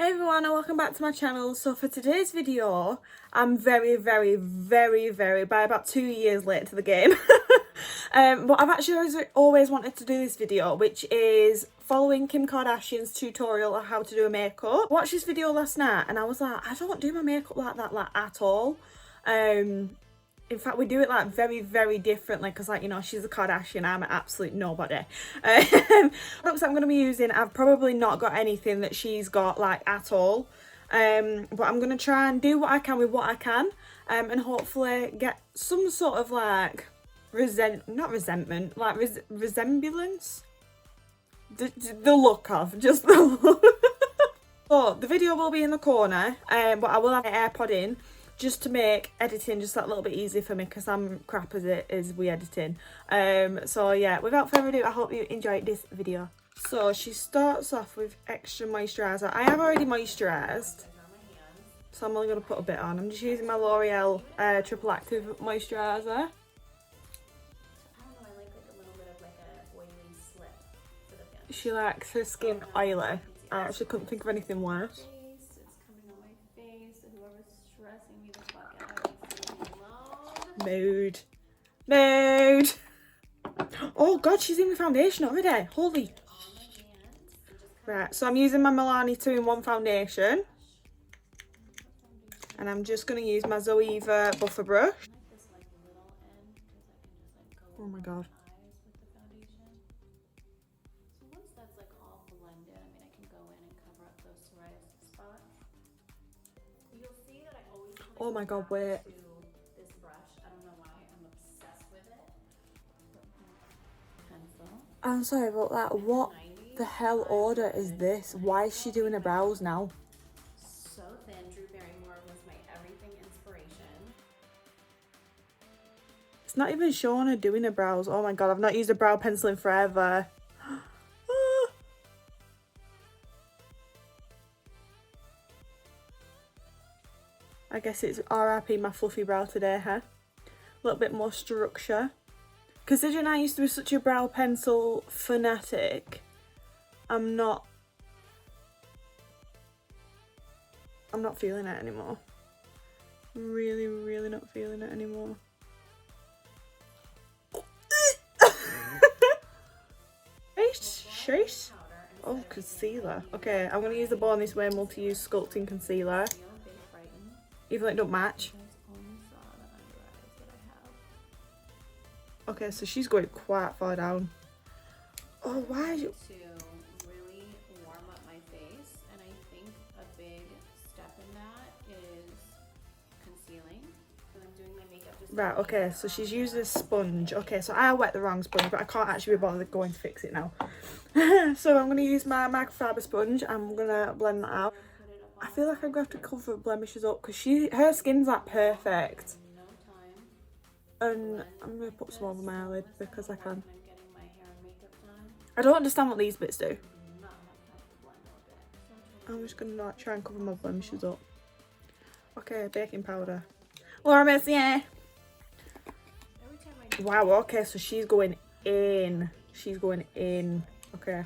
Hey everyone and welcome back to my channel. So for today's video, I'm very by about 2 years late to the game. But I've actually always wanted to do this video, which is following Kim Kardashian's tutorial on how to do a makeup. I watched this video last night and I was like, I don't do my makeup like that at all. In fact, we do it like very differently because, like, you know, she's a Kardashian, I'm an absolute nobody. Products that I'm going to be using, I've probably not got anything that she's got like at all. But I'm going to try and do what I can with what I can, and hopefully get some sort of like resemblance. The look of, just the look. So the video will be in the corner, but I will have an AirPod in, just to make editing just that little bit easier for me because I'm crap as it is with editing. So yeah, without further ado, I hope you enjoyed this video. So she starts off with extra moisturiser. I have already moisturised, so I'm only going to put a bit on. I'm just using my L'Oreal Triple Active Moisturiser. She likes her skin oily. I actually couldn't think of anything worse. Mood. Oh god, she's in my foundation already. Holy. Right, so I'm using my Milani 2-in-1 foundation. And I'm just going to use my Zoeva buffer brush. Oh my god. Oh my god, wait. I'm sorry about that. What the hell order is this? Why is she doing her brows now? So thin. Drew Barrymore was my everything inspiration. It's not even showing her doing her brows. Oh my god, I've not used a brow pencil in forever. I guess it's RIP my fluffy brow today, huh? A little bit more structure. Considering I used to be such a brow pencil fanatic, I'm not feeling it anymore. Really not feeling it anymore. Sheesh. Oh, concealer. Okay, I'm going to use the Born This Way multi-use sculpting concealer. Even though it don't match. Okay, so she's going quite far down. Oh, why? To really warm up my face, and I think a big step in that is concealing. And I'm doing my makeup just right. Okay, so she's using a sponge. Okay, so I wet the wrong sponge, but I can't actually be bothered going to fix it now. So I'm gonna use my microfiber sponge. I'm gonna blend that out. I feel like I'm gonna have to cover blemishes up because her skin's like perfect. And I'm going to put some over my eyelid because I can. I don't understand what these bits do. I'm just going to like, try and cover my blemishes up. Okay, baking powder. Laura Mercier. Wow, okay, so she's going in. She's going in. Okay.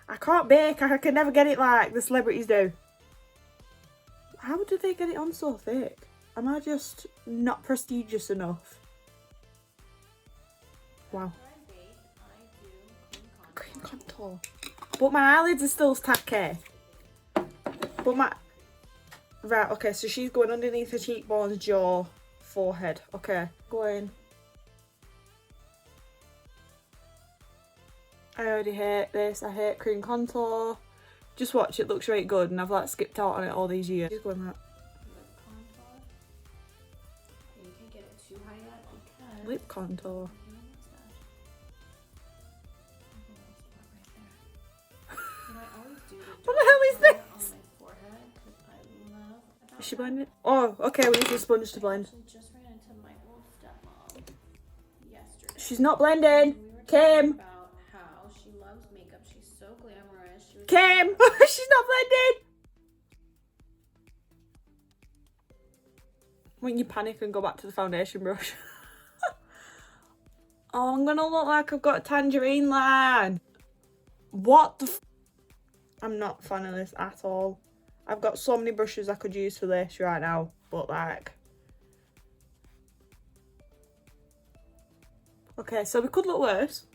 I can't bake. I can never get it like the celebrities do. How do they get it on so thick? Am I just not prestigious enough? Wow. Cream contour. But my eyelids are still tacky. But my... Right, okay, so she's going underneath her cheekbones, jaw, forehead. Okay, going. I already hate this. I hate cream contour. Just watch, it looks really good and I've like skipped out on it all these years. Just going that. You can't get it too high yet because... Lip contour. What the hell is this? Is she blending? Oh, okay, we use a sponge to blend. Just ran into my old stepmom yesterday. She's not blending. Kim. She loves makeup. She's so glamorous. Kim! She's not blending! When you panic and go back to the foundation brush. Oh, I'm gonna look like I've got a tangerine line. What the I'm not a fan of this at all. I've got so many brushes I could use for this right now, but like... Okay, so we could look worse.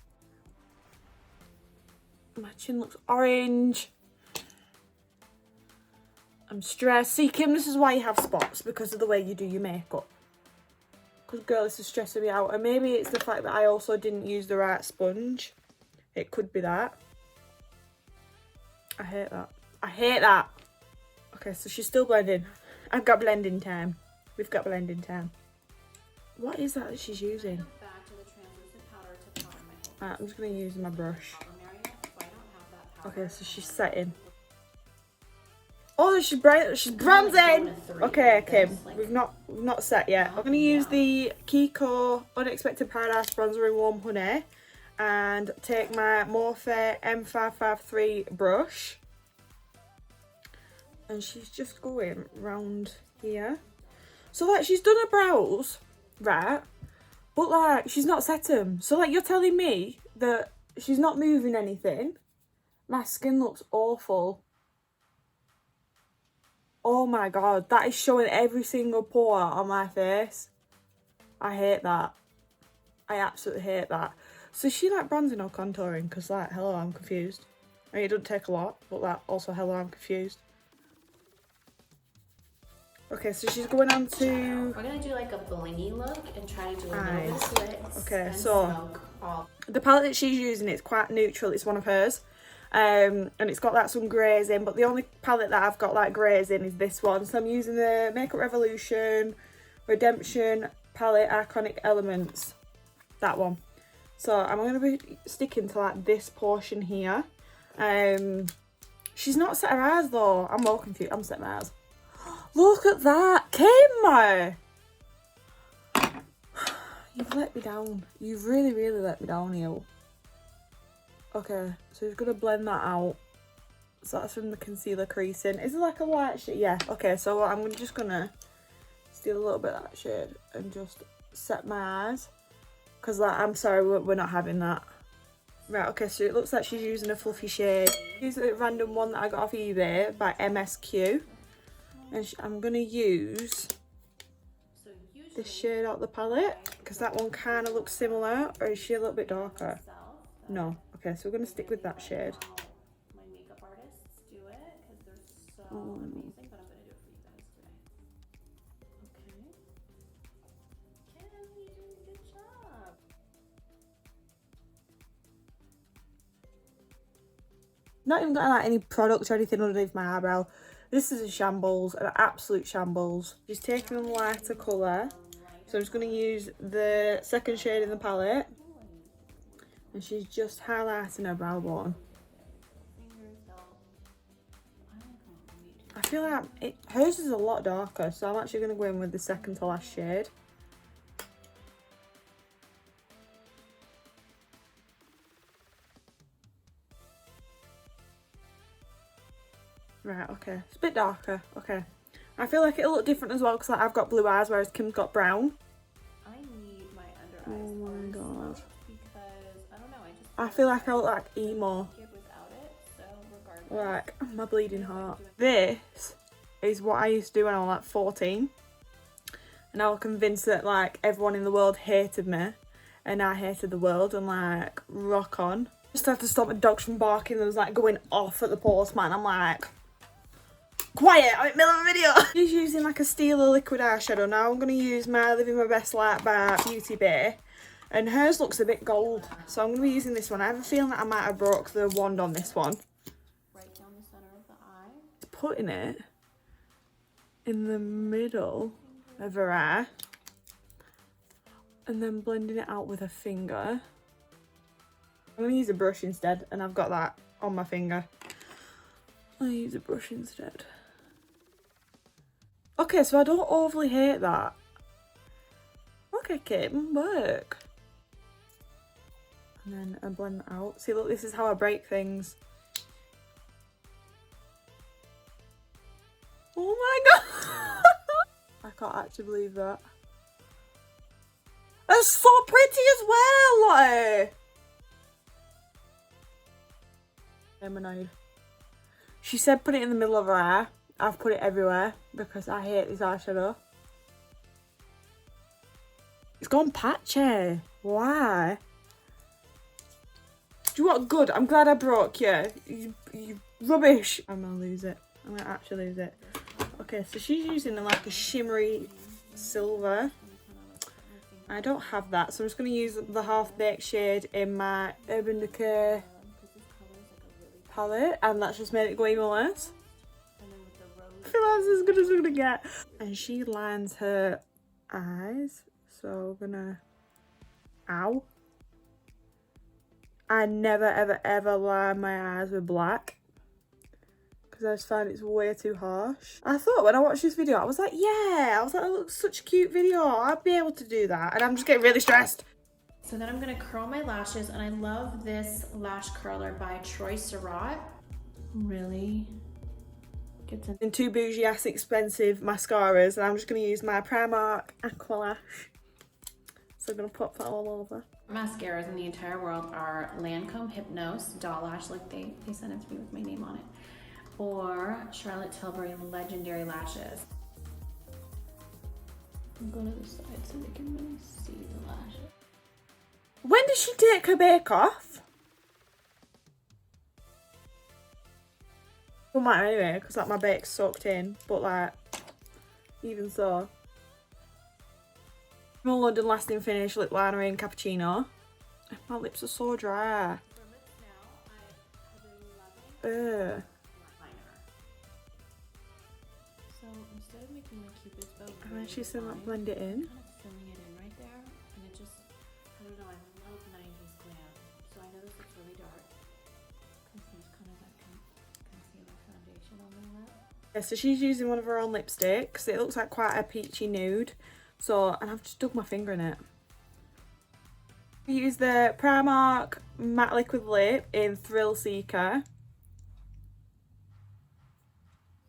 My chin looks orange. I'm stressed. See, Kim, this is why you have spots, because of the way you do your makeup. Because, girl, this is stressing me out. And maybe it's the fact that I also didn't use the right sponge. It could be that. I hate that. I hate that. Okay, so she's still blending. I've got blending time. We've got blending time. What is that she's using? Back to the translucent powder to powder my whole Right, I'm just going to use my brush. powder area, so I don't have that powder. Okay, so she's setting. Oh, she's bright. She's bronzing. Okay, Kim, we've not set yet. I'm gonna use the Kiko Unexpected Paradise Bronzer in Warm Honey, and take my Morphe M553 brush, and she's just going round here. So like she's done her brows, right? But like she's not set them. So like you're telling me that she's not moving anything. My skin looks awful. Oh my god, that is showing every single pore on my face. I hate that. I absolutely hate that. So is she like bronzing or contouring? Because like, hello, I'm confused. I mean, it doesn't take a lot, but like, also, hello, I'm confused. Okay, so she's going on to... We're gonna do like a blingy look and try to do a little eyes. bit of slits. Okay, and so smoke all. the palette that she's using, it's quite neutral. It's one of hers. And it's got like some greys in, but the only palette that I've got like greys in is this one. So I'm using the Makeup Revolution Redemption palette Iconic Elements, that one. So I'm going to be sticking to like this portion here. She's not set her eyes though. I'm more confused. I'm setting my eyes. Look at that, Kim! You've let me down. You've really, really let me down, you. Okay, so we're gonna blend that out. So that's from the concealer creasing. Is it like a light shade? Yeah. Okay, so I'm just gonna steal a little bit of that shade and just set my eyes. Cause like, I'm sorry, we're not having that. Right. Okay, so it looks like she's using a fluffy shade. Use a random one that I got off eBay by MSQ, and I'm gonna use this shade out the palette because that one kind of looks similar. Or is she a little bit darker? No. Okay, so we're going to stick with that shade. My makeup artists do it because they're so amazing, but I'm going to do it for you guys today. Okay. Kim, you're doing a good job. Not even got like any product or anything underneath my eyebrow. This is a shambles, an absolute shambles. Just taking a lighter colour. So I'm just going to use the second shade in the palette. And she's just highlighting her brow bone. I feel like hers is a lot darker, so I'm actually going to go in with the second to last shade. Right, okay. It's a bit darker. Okay. I feel like it'll look different as well because like, I've got blue eyes, whereas Kim's got brown. I need my under eyes. Oh my god. Because I don't know, I feel like I look like emo. without it, so regardless. Like my bleeding heart. This is what I used to do when I was like 14. And I was convinced that like everyone in the world hated me. And I hated the world and like rock on. Just have to stop my dogs from barking. There was like going off at the postman. I'm like, quiet, I'm in the middle of a video. She's using like a Stila liquid eyeshadow. Now I'm going to use my Living My Best Light by Beauty Bay. And hers looks a bit gold. So I'm going to be using this one. I have a feeling that I might have broke the wand on this one. Right down the center of the eye. Putting it in the middle of her eye. And then blending it out with a finger. I'm going to use a brush instead. And I've got that on my finger. I'll use a brush instead. Okay, so I don't overly hate that. Okay, Kim, work. And then I blend that out. See, look, this is how I break things. Oh my god! I can't actually believe that. That's so pretty as well! Like. I'm annoyed. She said put it in the middle of her eye. I've put it everywhere because I hate this eyeshadow. It's gone patchy. Why? Do you want good? I'm glad I broke you. You rubbish. I'm gonna lose it. I'm gonna actually lose it. Okay, so she's using like a shimmery silver. I don't have that, so I'm just gonna use the half baked shade in my Urban Decay palette, and that's just made it go even worse. I feel like this is as good as we're gonna get. And she lines her eyes, so we're gonna. Ow. I never ever ever line my eyes with black because I just find it's way too harsh. I thought when I watched this video, I was like, that looks such a cute video. I'd be able to do that, and I'm just getting really stressed. So then I'm gonna curl my lashes, and I love this lash curler by Troy Surratt. Really gets in. And two bougie ass expensive mascaras, and I'm just gonna use my Primark Aqua lash. So I'm gonna pop that all over. Mascaras in the entire world are Lancome Hypnose Doll Lash, like they sent it to me with my name on it, or Charlotte Tilbury Legendary Lashes. I'll go to the side so they can really see the lashes. When did she take her bake off? Don't matter anyway, because like my bake's soaked in, but like, even so. Rimmel London Lasting Finish Lip Liner in Cappuccino. My lips are so dry. For lips now, I have been loving Ugh. liner. So instead of making my cupid's bow, And then she's gonna like blend it in. kind of filling it in right there, and it just, I don't know, I love 90s glam. So I know this looks really dark because there's kind of that concealer foundation on my lip. Yeah, so she's using one of her own lipsticks. It looks like quite a peachy nude. So, and I've just dug my finger in it. I use the Primark Matte Liquid Lip in Thrill Seeker.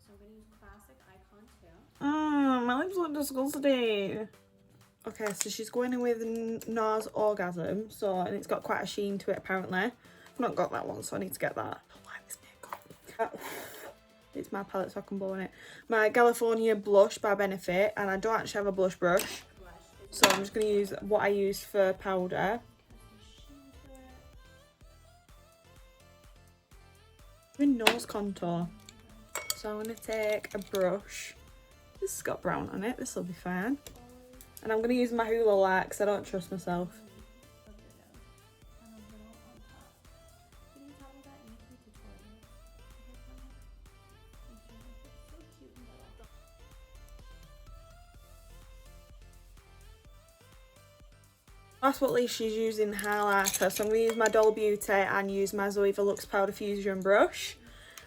So I'm going to use classic icon too. My lips look disgusting. Okay, so she's going in with NARS Orgasm. So, and it's got quite a sheen to it apparently. I've not got that one, so I need to get that. I don't like this makeup. It's my palette, so I can blow on it. My Galafornia blush by Benefit, and I don't actually have a blush brush, so I'm just going to use what I used for powder. Doing nose contour, so I'm going to take a brush. This has got brown on it. This will be fine. And I'm going to use my Hoola light because I don't trust myself. Last but not least, she's using highlighter, so I'm going to use my Doll Beauty and use my Zoe Velux Powder Fusion brush,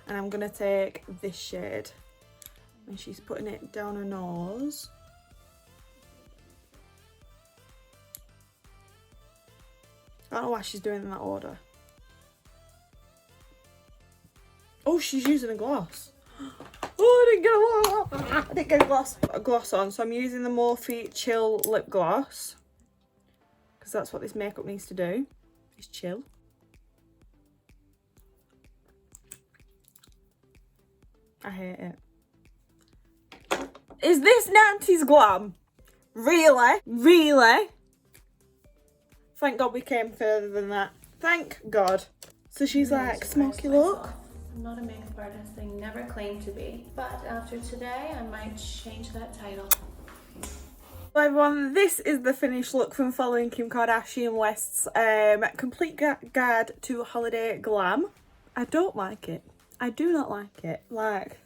and I'm going to take this shade, and she's putting it down her nose. I don't know why she's doing it in that order. Oh, she's using a gloss. Oh, I didn't get a gloss on, so I'm using the Morphe Chill Lip Gloss. Because that's what this makeup needs to do, is chill. I hate it. Is this Nancy's glam? Really? Really? Thank God we came further than that. Thank God. So she's like, smoky look. I'm not a makeup artist, I never claimed to be. But after today, I might change that title. Hello everyone, this is the finished look from following Kim Kardashian West's complete guide to holiday glam. I don't like it. I do not like it. Like,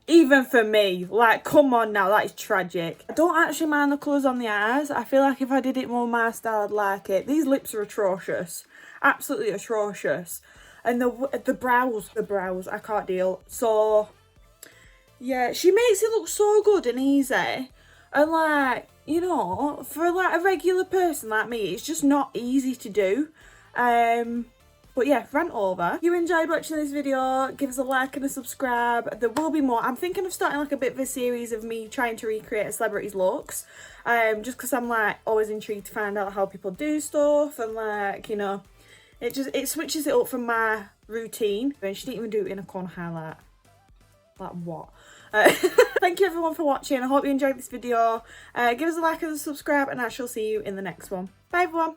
even for me, like, come on now, that is tragic. I don't actually mind the colours on the eyes. I feel like if I did it more my style, I'd like it. These lips are atrocious. Absolutely atrocious. And the brows, I can't deal. So, yeah, she makes it look so good and easy. And like, you know, for like a regular person like me, it's just not easy to do. But yeah, rant over. If you enjoyed watching this video, give us a like and a subscribe. There will be more. I'm thinking of starting like a bit of a series of me trying to recreate a celebrity's looks. Just because I'm like always intrigued to find out how people do stuff and like, you know, It switches it up from my routine. And she didn't even do it in a corner highlight. Like what? Thank you everyone for watching. I hope you enjoyed this video. Give us a like and a subscribe, and I shall see you in the next one. Bye everyone.